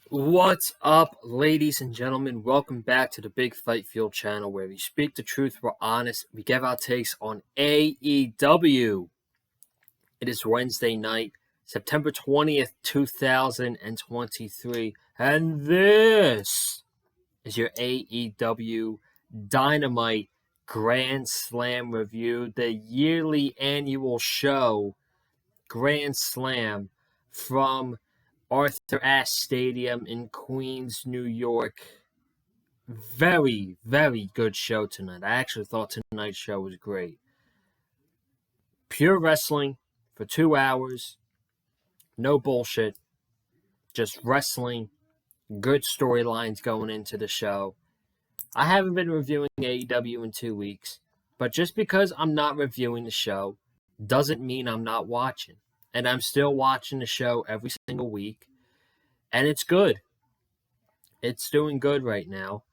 What's up, ladies and gentlemen? Welcome back to the Big Fight Field channel where we speak the truth, we're honest, we give our takes on AEW. It is Wednesday night, September 20th, 2023, and this is your AEW Dynamite Grand Slam review, the yearly annual show, Grand Slam, from Arthur Ashe Stadium in Queens, New York. Very, very good show tonight. I actually thought tonight's show was great. Pure wrestling for 2 hours. No bullshit. Just wrestling. Good storylines going into the show. I haven't been reviewing AEW in 2 weeks, but just because I'm not reviewing the show doesn't mean I'm not watching. And I'm still watching the show every single week. And it's good. It's doing good right now.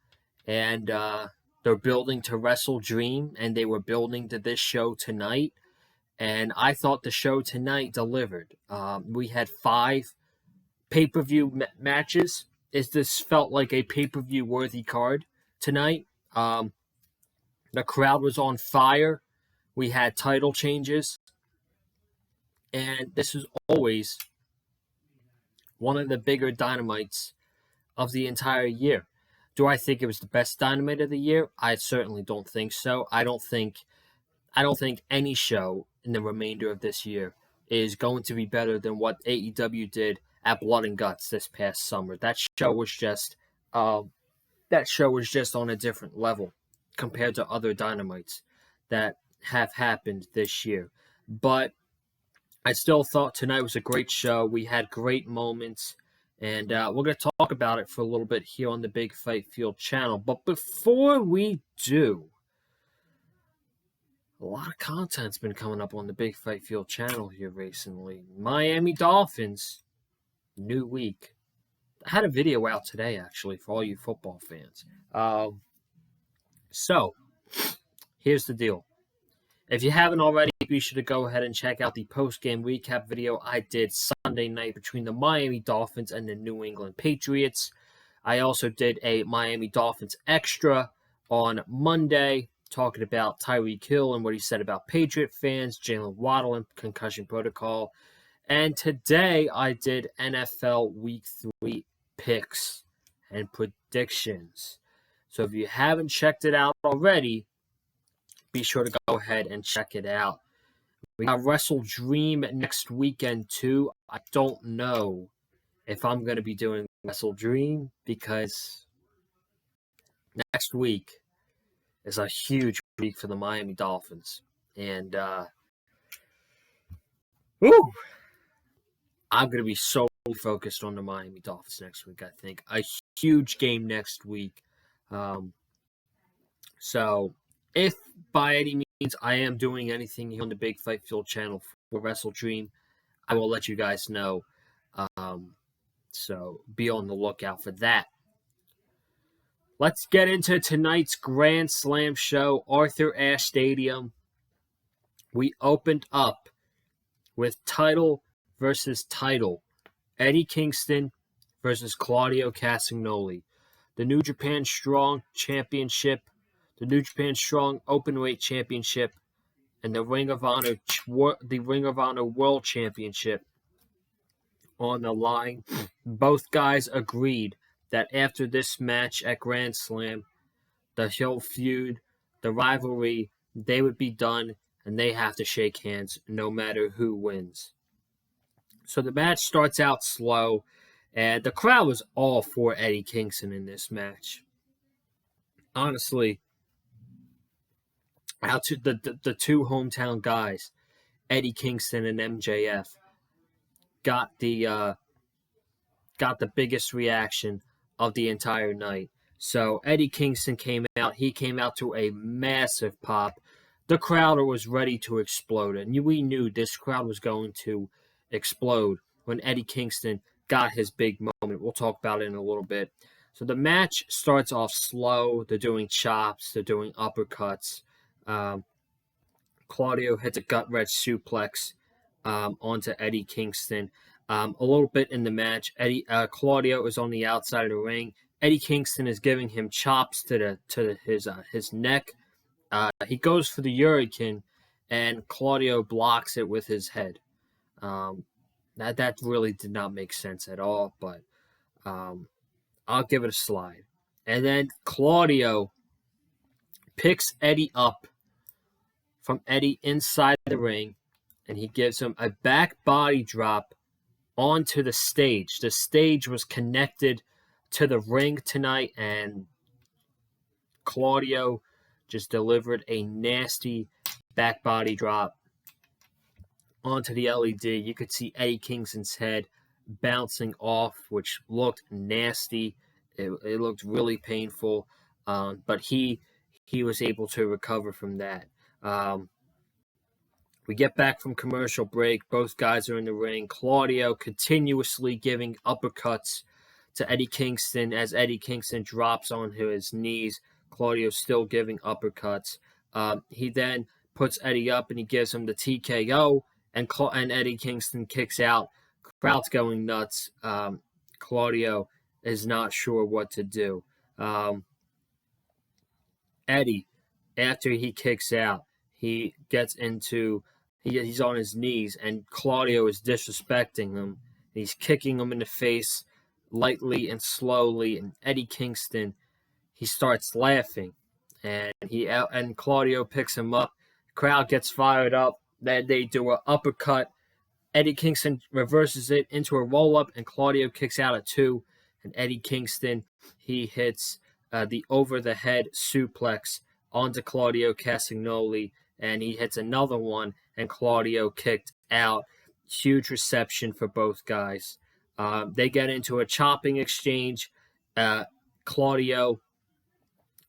And they're building to Wrestle Dream, and they were building to this show tonight. And I thought the show tonight delivered. We had 5 pay-per-view matches. This felt like a pay-per-view worthy card tonight. The crowd was on fire. We had title changes. And this is always one of the bigger Dynamites of the entire year. Do I think it was the best Dynamite of the year? I certainly don't think so. I don't think any show in the remainder of this year is going to be better than what AEW did at Blood and Guts this past summer. That show was just on a different level compared to other Dynamites that have happened this year. But I still thought tonight was a great show. We had great moments, and we're going to talk about it for a little bit here on the Big Fight Field channel. But before we do, a lot of content's been coming up on the Big Fight Field channel here recently. Miami Dolphins, new week. I had a video out today, actually, for all you football fans. So, here's the deal. If you haven't already, be sure to go ahead and check out the post-game recap video I did Sunday night between the Miami Dolphins and the New England Patriots. I also did a Miami Dolphins extra on Monday, talking about Tyreek Hill and what he said about Patriot fans, Jalen Waddle and concussion protocol. And today I did NFL Week 3 picks and predictions. So if you haven't checked it out already, be sure to go ahead and check it out. We got Wrestle Dream next weekend too. I don't know if I'm going to be doing Wrestle Dream because next week is a huge week for the Miami Dolphins. And I'm going to be so focused on the Miami Dolphins next week, I think. A huge game next week. So if by any means I am doing anything here on the Big Fight Field channel for Wrestle Dream, I will let you guys know. So be on the lookout for that. Let's get into tonight's Grand Slam show, Arthur Ashe Stadium. We opened up with title versus title. Eddie Kingston versus Claudio Castagnoli. The New Japan Strong Championship, the New Japan Strong Openweight Championship, and the Ring of Honor World Championship on the line. Both guys agreed that after this match at Grand Slam, the Hill feud, the rivalry, they would be done, and they have to shake hands no matter who wins. So the match starts out slow, and the crowd was all for Eddie Kingston in this match. Honestly, out to the two hometown guys, Eddie Kingston and MJF, got the biggest reaction of the entire night. So Eddie Kingston came out. He came out to a massive pop. The crowd was ready to explode, and we knew this crowd was going to explode when Eddie Kingston got his big moment. We'll talk about it in a little bit. So the match starts off slow. They're doing chops. They're doing uppercuts. Claudio hits a gut-wrench suplex onto Eddie Kingston. A little bit in the match, Claudio is on the outside of the ring. Eddie Kingston is giving him chops to his neck. He goes for the Hurricane, and Claudio blocks it with his head. That really did not make sense at all, but I'll give it a slide. And then Claudio picks Eddie up from Eddie inside the ring, and he gives him a back body drop onto the stage. The stage was connected to the ring tonight, and Claudio just delivered a nasty back body drop onto the LED. You could see Eddie Kingston's head bouncing off, which looked nasty. It looked really painful, but he was able to recover from that. We get back from commercial break. Both guys are in the ring. Claudio continuously giving uppercuts to Eddie Kingston as Eddie Kingston drops onto his knees. Claudio's still giving uppercuts. He then puts Eddie up and he gives him the TKO, and Eddie Kingston kicks out. Crowd's going nuts. Claudio is not sure what to do. Eddie, after he kicks out, he gets into he's on his knees, and Claudio is disrespecting him. He's kicking him in the face lightly and slowly, and Eddie Kingston, he starts laughing, and Claudio picks him up. The crowd gets fired up. Then they do an uppercut. Eddie Kingston reverses it into a roll-up, and Claudio kicks out at 2. And Eddie Kingston, he hits the over-the-head suplex onto Claudio Castagnoli, and he hits another one, and Claudio kicked out. Huge reception for both guys. They get into a chopping exchange. Claudio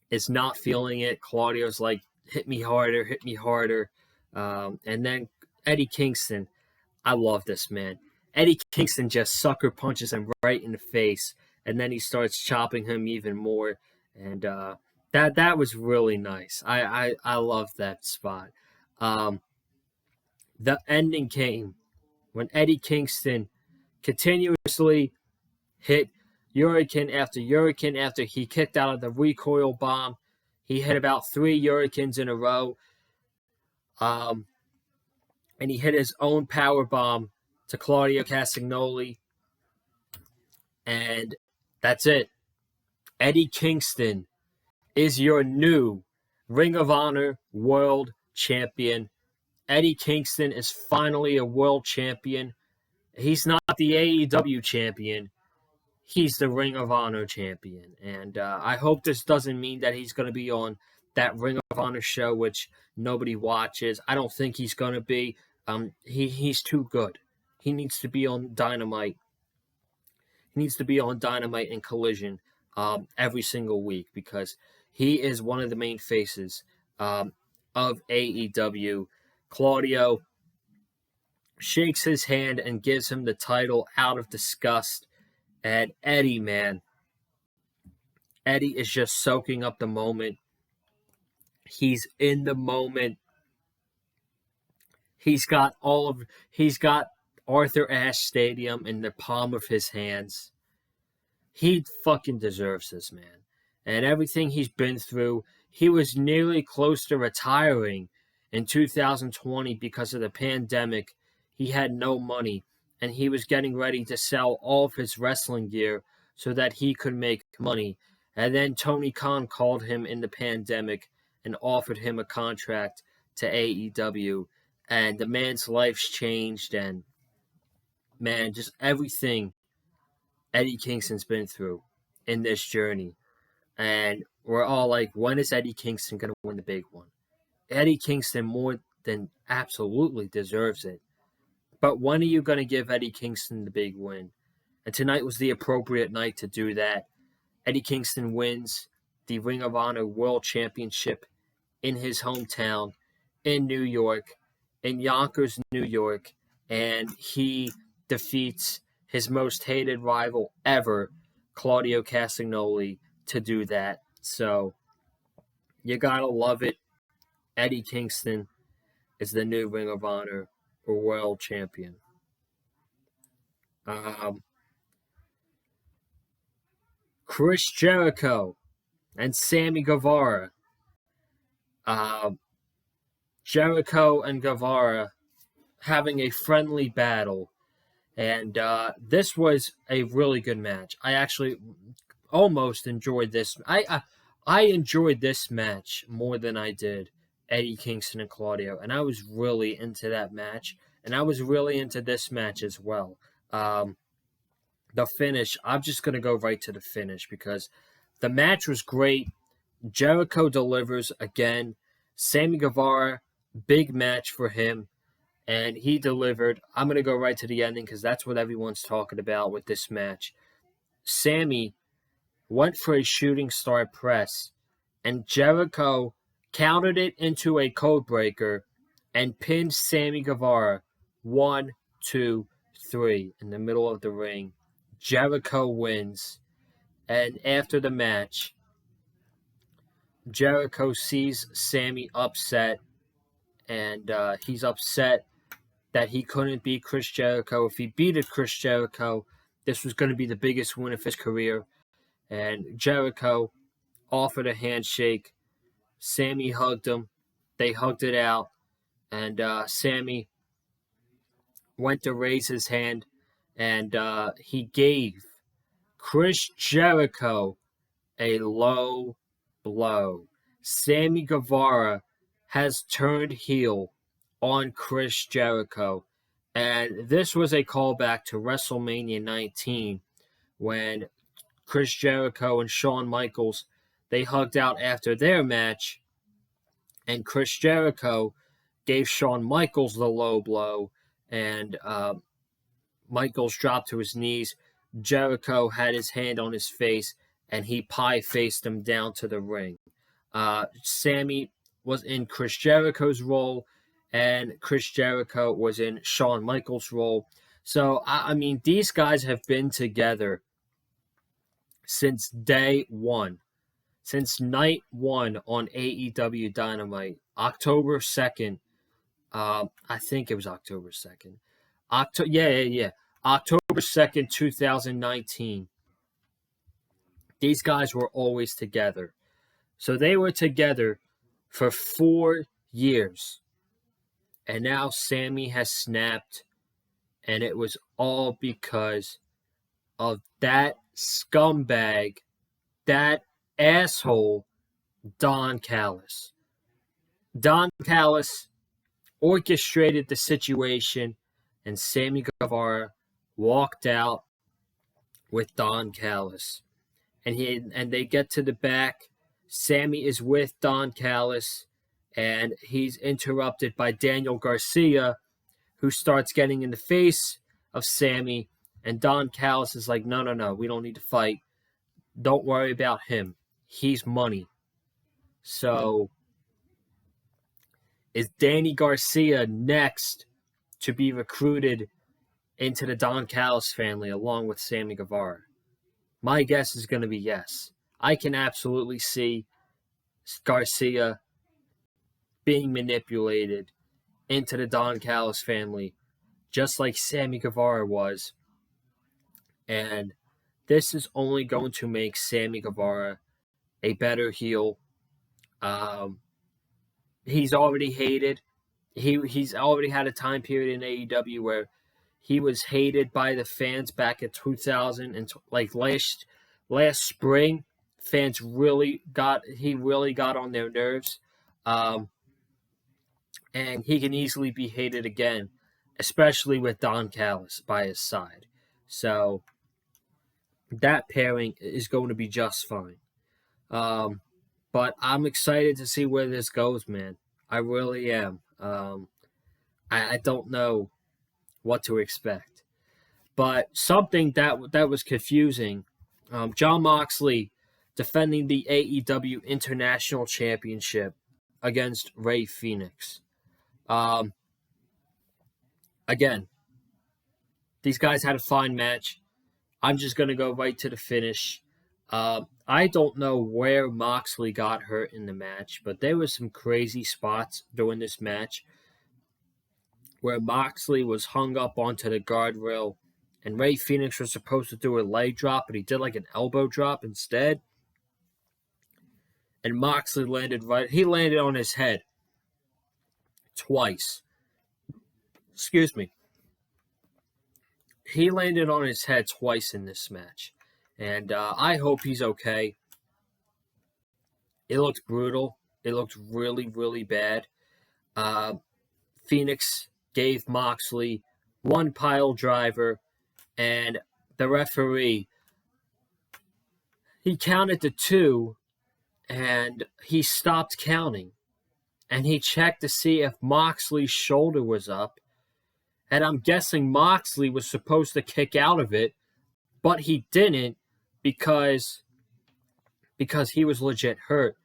is not feeling it. Claudio's like, hit me harder, hit me harder. And then Eddie Kingston, I love this, man. Eddie Kingston just sucker punches him right in the face, and then he starts chopping him even more. And that was really nice. I love that spot. The ending came when Eddie Kingston continuously hit Hurricane after Hurricane after he kicked out of the recoil bomb. He hit about 3 Hurricanes in a row. And he hit his own power bomb to Claudio Castagnoli. And that's it. Eddie Kingston is your new Ring of Honor World Champion. Eddie Kingston is finally a world champion. He's not the AEW champion. He's the Ring of Honor champion. And I hope this doesn't mean that he's going to be on that Ring of Honor show, which nobody watches. I don't think he's going to be. He's too good. He needs to be on Dynamite. He needs to be on Dynamite and Collision every single week, because he is one of the main faces of AEW. Claudio shakes his hand and gives him the title out of disgust. And Eddie, man, Eddie is just soaking up the moment. He's in the moment. He's got Arthur Ashe Stadium in the palm of his hands. He fucking deserves this, man. And everything he's been through, he was nearly close to retiring in 2020 because of the pandemic. He had no money, and he was getting ready to sell all of his wrestling gear so that he could make money. And then Tony Khan called him in the pandemic and offered him a contract to AEW. And the man's life's changed, and man, just everything Eddie Kingston's been through in this journey. And we're all like, when is Eddie Kingston going to win the big one? Eddie Kingston more than absolutely deserves it. But when are you going to give Eddie Kingston the big win? And tonight was the appropriate night to do that. Eddie Kingston wins the Ring of Honor World Championship in his hometown in New York, in Yonkers, New York, and he defeats his most hated rival ever, Claudio Castagnoli, to do that. So you gotta love it. Eddie Kingston is the new Ring of Honor World Champion. Um, Chris Jericho and Sammy Guevara. Uh, Jericho and Guevara having a friendly battle. And this was a really good match. I actually almost enjoyed this. I enjoyed this match more than I did Eddie Kingston and Claudio, and I was really into that match, and I was really into this match as well. Um, the finish, I'm just gonna go right to the finish because the match was great. Jericho delivers again. Sammy Guevara, big match for him, and he delivered. I'm gonna go right to the ending because that's what everyone's talking about with this match. Sammy went for a shooting star press, and Jericho countered it into a code breaker and pinned Sammy Guevara 1, 2, 3 in the middle of the ring. Jericho wins, and after the match, Jericho sees Sammy upset, and he's upset that he couldn't beat Chris Jericho. If he beat Chris Jericho, this was going to be the biggest win of his career. And Jericho offered a handshake. Sammy hugged him. They hugged it out. And Sammy went to raise his hand. And he gave Chris Jericho a low blow. Sammy Guevara has turned heel on Chris Jericho. And this was a callback to WrestleMania 19 when Chris Jericho and Shawn Michaels, they hugged out after their match, and Chris Jericho gave Shawn Michaels the low blow, and Michaels dropped to his knees. Jericho had his hand on his face, and he pie-faced him down to the ring. Sammy was in Chris Jericho's role, and Chris Jericho was in Shawn Michaels' role. So, I mean, these guys have been together since day one, since night one on AEW Dynamite, October 2nd. I think it was October 2nd. Yeah. October 2nd, 2019. These guys were always together. So they were together for 4 years. And now Sammy has snapped, and it was all because of that scumbag, that asshole, Don Callis. Don Callis orchestrated the situation, and Sammy Guevara walked out with Don Callis. And they get to the back. Sammy is with Don Callis, and he's interrupted by Daniel Garcia, who starts getting in the face of Sammy. And Don Callis is like, no, we don't need to fight. Don't worry about him. He's money. So, is Danny Garcia next to be recruited into the Don Callis family along with Sammy Guevara? My guess is going to be yes. I can absolutely see Garcia being manipulated into the Don Callis family, just like Sammy Guevara was. And this is only going to make Sammy Guevara a better heel. He's already hated. He's already had a time period in AEW where he was hated by the fans back in 2000 and like last spring. Fans really got on their nerves, and he can easily be hated again, especially with Don Callis by his side. So that pairing is going to be just fine. But I'm excited to see where this goes, man. I really am. I don't know what to expect. But something that was confusing, Jon Moxley defending the AEW International Championship against Rey Fenix. Again, these guys had a fine match. I'm just going to go right to the finish. I don't know where Moxley got hurt in the match, but there were some crazy spots during this match where Moxley was hung up onto the guardrail And Ray Phoenix was supposed to do a leg drop, but he did like an elbow drop instead. And Moxley landed on his head twice. Excuse me. He landed on his head twice in this match. And I hope he's okay. It looked brutal. It looked really, really bad. Phoenix gave Moxley one pile driver, and the referee, he counted to 2, and he stopped counting. And he checked to see if Moxley's shoulder was up. And I'm guessing Moxley was supposed to kick out of it, but he didn't because he was legit hurt.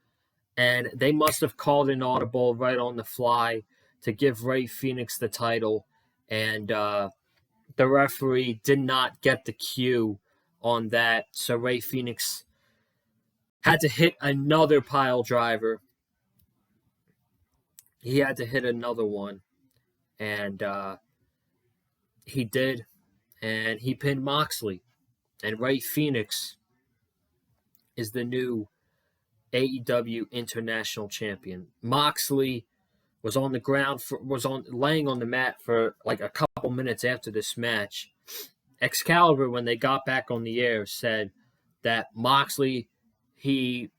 And they must have called an audible right on the fly to give Ray Phoenix the title. And the referee did not get the cue on that. So Ray Phoenix had to hit another pile driver. He had to hit another one. And he did. And he pinned Moxley. And Ray Phoenix is the new AEW International Champion. Moxley was on the ground laying on the mat for like a couple minutes after this match. Excalibur, when they got back on the air, said that Moxley, he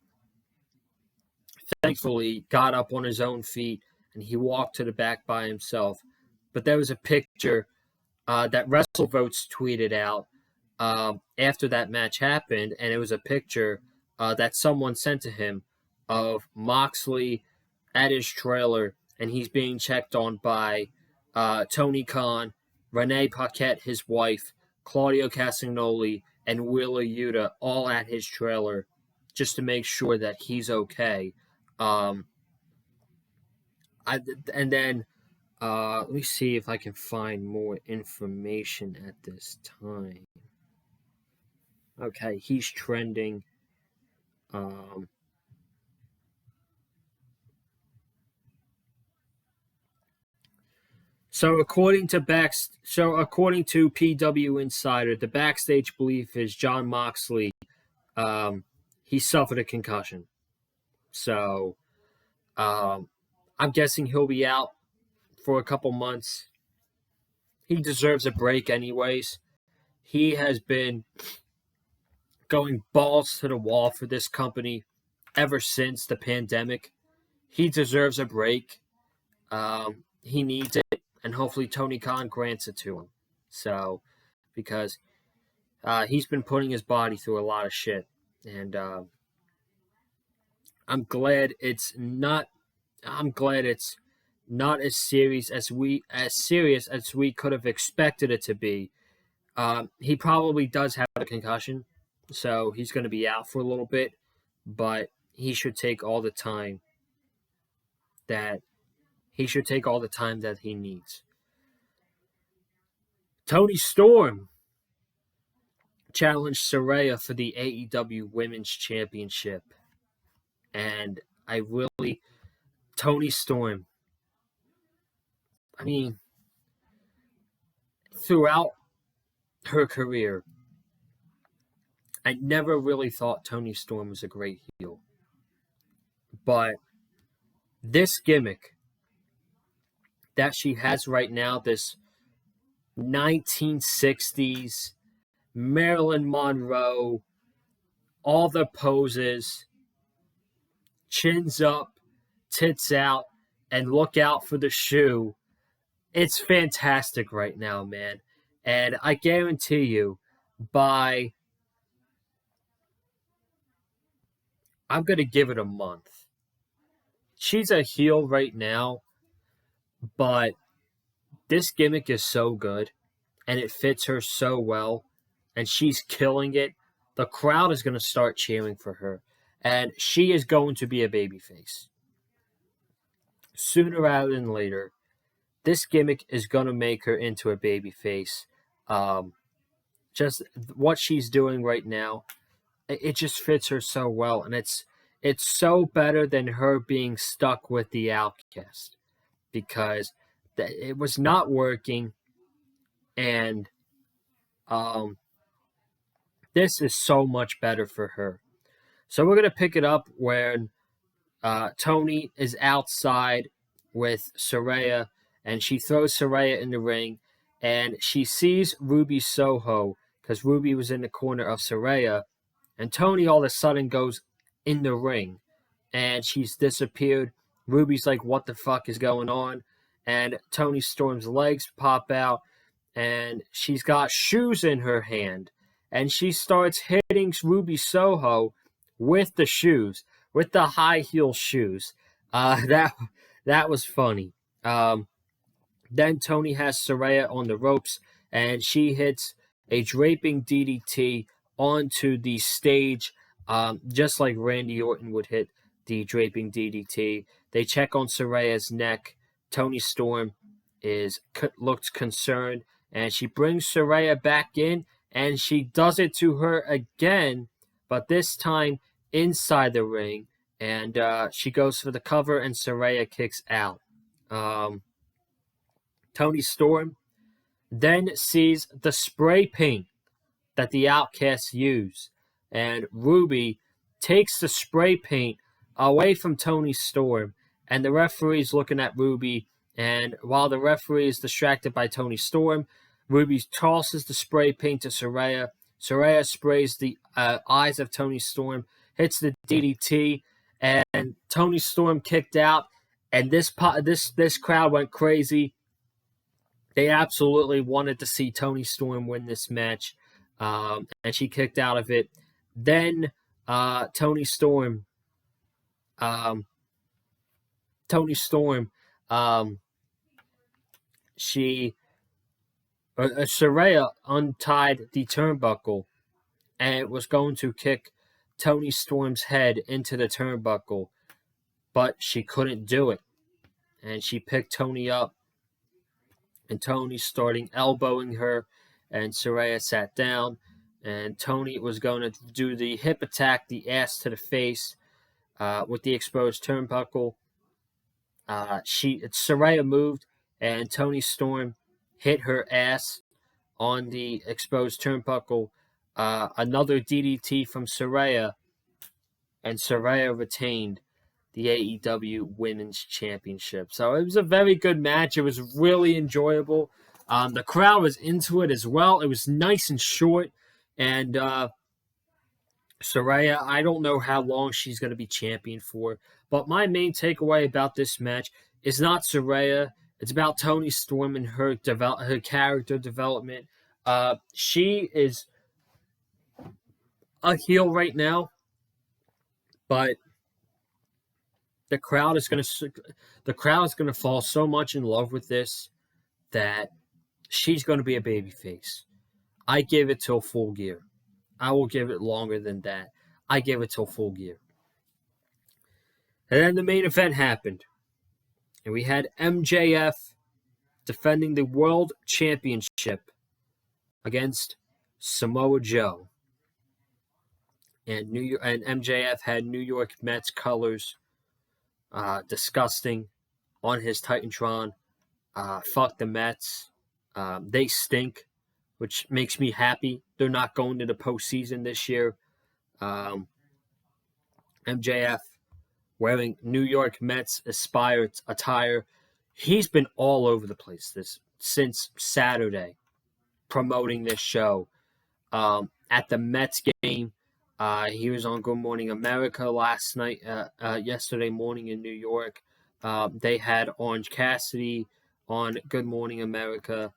thankfully got up on his own feet and he walked to the back by himself. But there was a picture that WrestleVotes tweeted out after that match happened, and it was a picture that someone sent to him of Moxley at his trailer, and he's being checked on by Tony Khan, Renee Paquette, his wife, Claudio Castagnoli, and Wheeler Yuta, all at his trailer, just to make sure that he's okay. Let me see if I can find more information at this time. Okay, he's trending. So according to PW Insider, the backstage belief is Jon Moxley, he suffered a concussion. So I'm guessing he'll be out for a couple months. He deserves a break anyways. He has been going balls to the wall for this company ever since the pandemic. He deserves a break. He needs it, and hopefully Tony Khan grants it to him. So, because he's been putting his body through a lot of shit, and I'm glad it's not as serious as we could have expected it to be. He probably does have a concussion, so he's going to be out for a little bit, but he should take all the time that he needs. Toni Storm challenged Saraya for the AEW Women's Championship. And Toni Storm, I mean, throughout her career, I never really thought Toni Storm was a great heel. But this gimmick that she has right now, this 1960s Marilyn Monroe, all the poses, chins up, tits out, and look out for the shoe. It's fantastic right now, man. And I guarantee you, I'm going to give it a month. She's a heel right now, but this gimmick is so good, and it fits her so well, and she's killing it. The crowd is going to start cheering for her, and she is going to be a babyface. Sooner rather than later, this gimmick is going to make her into a babyface. Just what she's doing right now, it just fits her so well, and it's so better than her being stuck with the Outcast, because it was not working, and This is so much better for her. So we're going to pick it up when Toni is outside with Saraya, and she throws Saraya in the ring, and she sees Ruby Soho, because Ruby was in the corner of Saraya, and Toni all of a sudden goes in the ring, and she's disappeared. Ruby's like, what the fuck is going on? And Toni Storm's legs pop out, and she's got shoes in her hand, and she starts hitting Ruby Soho with the shoes, with the high heel shoes. That was funny. Then Toni has Saraya on the ropes, and she hits a draping DDT onto the stage, just like Randy Orton would hit the draping DDT. They check on Saraya's neck. Toni Storm looks concerned, and she brings Saraya back in, and she does it to her again, but this time inside the ring, and she goes for the cover, and Saraya kicks out. Toni Storm then sees the spray paint that the Outcasts use, and Ruby takes the spray paint away from Toni Storm, and the referee's looking at Ruby, and while the referee is distracted by Toni Storm, Ruby tosses the spray paint to Saraya. Saraya sprays the eyes of Toni Storm, hits the DDT, and Toni Storm kicked out, and this crowd went crazy. They absolutely wanted to see Toni Storm win this match, and she kicked out of it. Then Toni Storm, Saraya untied the turnbuckle and was going to kick Toni Storm's head into the turnbuckle, but she couldn't do it, and she picked Toni up. And Toni starting elbowing her, and Saraya sat down, and Toni was going to do the hip attack, the ass to the face, with the exposed turnbuckle. Saraya moved, and Toni Storm hit her ass on the exposed turnbuckle. Another DDT from Saraya, and Saraya retained the AEW Women's Championship. So it was a very good match. It was really enjoyable. The crowd was into it as well. It was nice and short. And Saraya, I don't know how long she's going to be champion for. But my main takeaway about this match is not Saraya. It's about Toni Storm and her character development. She is a heel right now, but the crowd is going to fall so much in love with this that she's going to be a babyface. I give it till Full Gear. I will give it longer than that. I give it till Full Gear. And then the main event happened, and we had MJF defending the World Championship against Samoa Joe. And MJF had New York Mets colors. Disgusting on his Titantron. Fuck the Mets. They stink, which makes me happy. They're not going to the postseason this year. MJF wearing New York Mets attire. He's been all over the place since Saturday, promoting this show. At the Mets game, he was on Good Morning America yesterday morning in New York. They had Orange Cassidy on Good Morning America.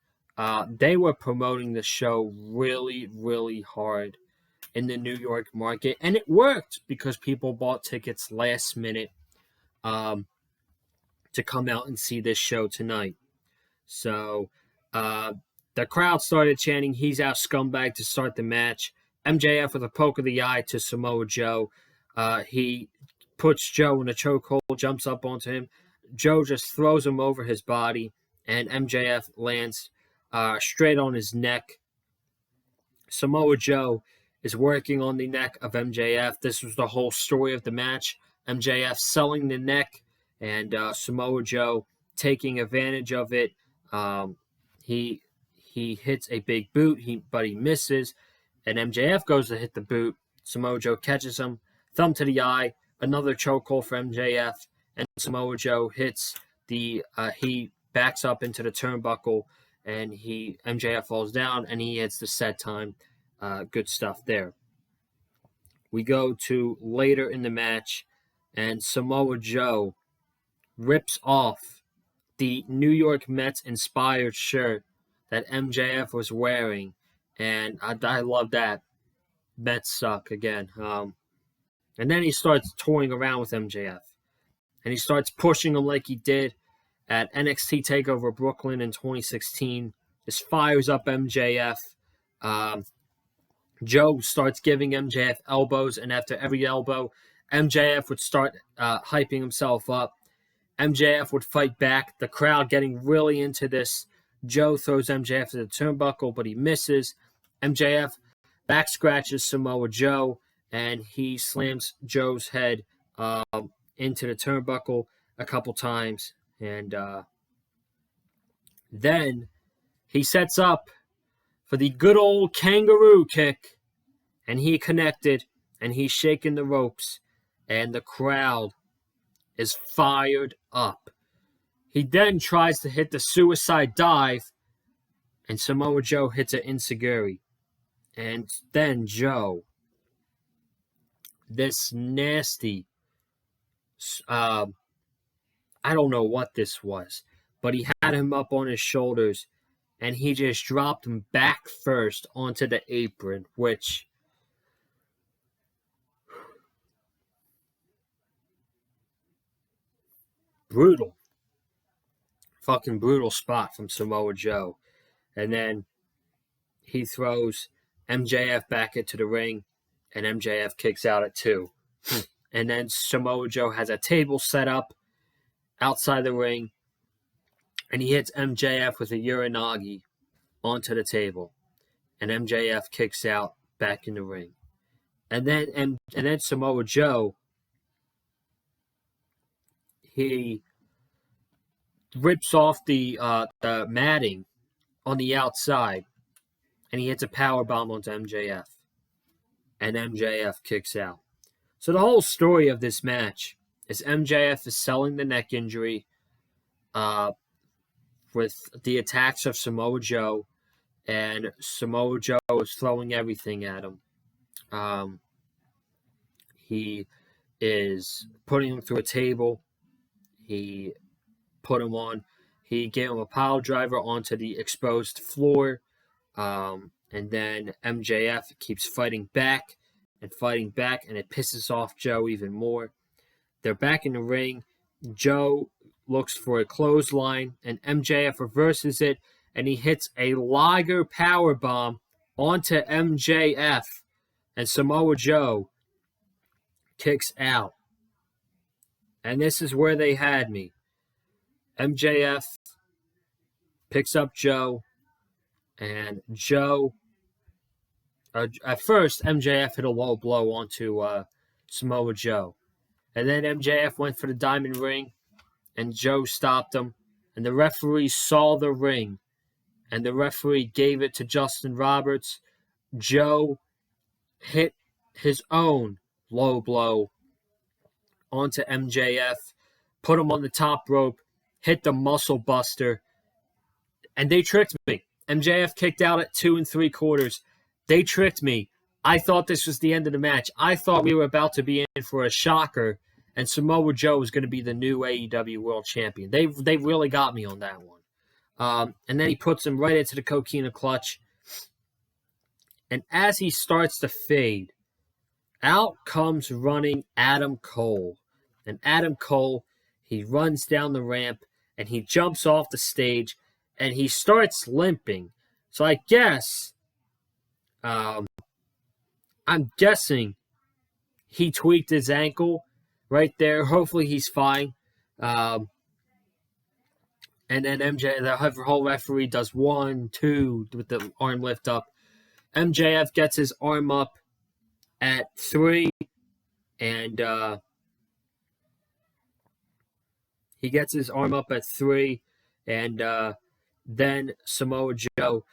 They were promoting the show really, really hard in the New York market, and it worked because people bought tickets last minute to come out and see this show tonight. So the crowd started chanting, "He's our scumbag," to start the match. MJF with a poke of the eye to Samoa Joe. He puts Joe in a chokehold, jumps up onto him. Joe just throws him over his body, and MJF lands straight on his neck. Samoa Joe is working on the neck of MJF. This was the whole story of the match. MJF selling the neck, and Samoa Joe taking advantage of it. He he hits a big boot, but he misses, and MJF goes to hit the boot. Samoa Joe catches him, thumb to the eye, another chokehold for MJF, and Samoa Joe hits he backs up into the turnbuckle, and MJF falls down, and he hits the set time. Good stuff there. We go to later in the match, and Samoa Joe rips off the New York Mets inspired shirt that MJF was wearing, and I love that. Mets suck again. And then he starts toying around with MJF, and he starts pushing him like he did at NXT TakeOver Brooklyn in 2016. Just fires up MJF. Joe starts giving MJF elbows, and after every elbow, MJF would start hyping himself up. MJF would fight back, the crowd getting really into this. Joe throws MJF to the turnbuckle, but he misses. MJF back scratches Samoa Joe, and he slams Joe's head into the turnbuckle a couple times. And then he sets up for the good old kangaroo kick, and he connected, and he's shaking the ropes, and the crowd is fired up. He then tries to hit the suicide dive, and Samoa Joe hits an enziguri. And then Joe, this nasty, I don't know what this was, but he had him up on his shoulders, and he just dropped him back first onto the apron, which... brutal. Fucking brutal spot from Samoa Joe. And then he throws MJF back into the ring, and MJF kicks out at 2. And then Samoa Joe has a table set up outside the ring, and he hits MJF with a Uranagi onto the table. And MJF kicks out back in the ring. And then Samoa Joe, he rips off the matting on the outside, and he hits a powerbomb onto MJF. And MJF kicks out. So the whole story of this match is MJF is selling the neck injury with the attacks of Samoa Joe, and Samoa Joe is throwing everything at him. He is putting him through a table. He put him on. He gave him a pile driver onto the exposed floor. And then MJF keeps fighting back, and it pisses off Joe even more. They're back in the ring. Joe looks for a clothesline, and MJF reverses it, and he hits a Liger powerbomb onto MJF, and Samoa Joe kicks out. And this is where they had me. MJF picks up Joe, and Joe... at first, MJF hit a low blow onto Samoa Joe. And then MJF went for the diamond ring, and Joe stopped him. And the referee saw the ring, and the referee gave it to Justin Roberts. Joe hit his own low blow onto MJF, put him on the top rope, hit the muscle buster, and they tricked me. MJF kicked out at 2 3/4. They tricked me. I thought this was the end of the match. I thought we were about to be in for a shocker, and Samoa Joe was going to be the new AEW World Champion. They really got me on that one. And then he puts him right into the Coquina Clutch. And as he starts to fade, out comes running Adam Cole. And Adam Cole, he runs down the ramp, and he jumps off the stage, and he starts limping. So I guess... I'm guessing he tweaked his ankle right there. Hopefully he's fine. And then the whole referee does 1, 2 with the arm lift up. MJF gets his arm up at 3, and he gets his arm up at 3, and then Samoa Joe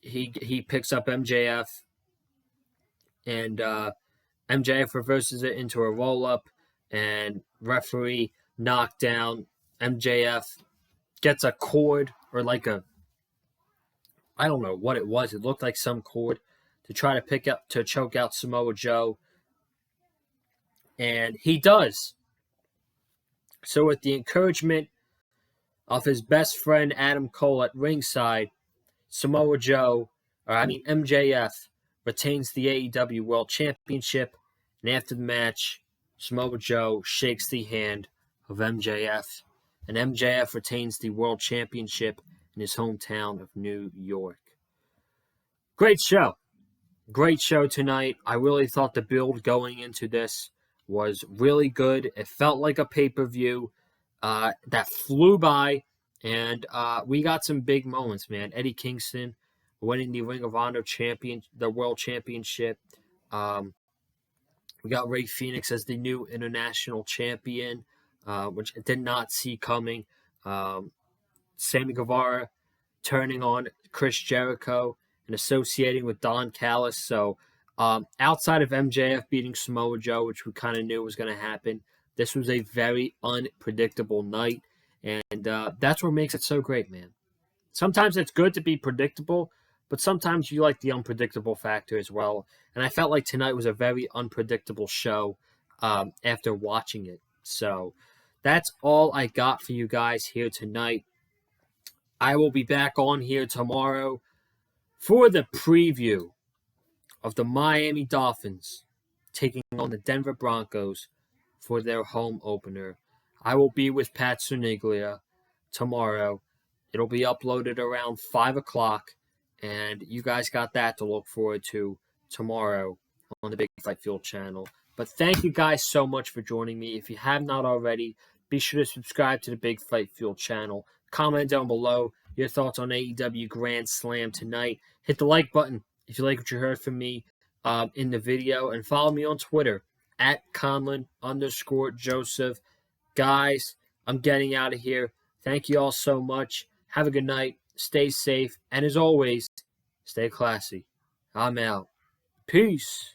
he picks up MJF, and MJF reverses it into a roll-up, and referee knocked down. MJF gets a cord, or like a, I don't know what it was. It looked like some cord to try to choke out Samoa Joe. And he does. So with the encouragement of his best friend Adam Cole at ringside, MJF retains the AEW World Championship, and after the match, Samoa Joe shakes the hand of MJF, and MJF retains the World Championship in his hometown of New York. Great show. Great show tonight. I really thought the build going into this was really good. It felt like a pay-per-view that flew by, and we got some big moments, man. Eddie Kingston winning the Ring of Honor the World Championship. We got Rey Fenix as the new international champion, which I did not see coming. Sammy Guevara turning on Chris Jericho and associating with Don Callis. So outside of MJF beating Samoa Joe, which we kind of knew was going to happen, this was a very unpredictable night. And that's what makes it so great, man. Sometimes it's good to be predictable, but sometimes you like the unpredictable factor as well. And I felt like tonight was a very unpredictable show after watching it. So that's all I got for you guys here tonight. I will be back on here tomorrow for the preview of the Miami Dolphins taking on the Denver Broncos for their home opener. I will be with Pat Suniglia tomorrow. It'll be uploaded around 5 o'clock, and you guys got that to look forward to tomorrow on the Big Fight Fuel channel. But thank you guys so much for joining me. If you have not already, be sure to subscribe to the Big Fight Fuel channel. Comment down below your thoughts on AEW Grand Slam tonight. Hit the like button if you like what you heard from me in the video. And follow me on Twitter at Conlon_Joseph. Guys, I'm getting out of here. Thank you all so much. Have a good night. Stay safe. And as always, stay classy. I'm out. Peace.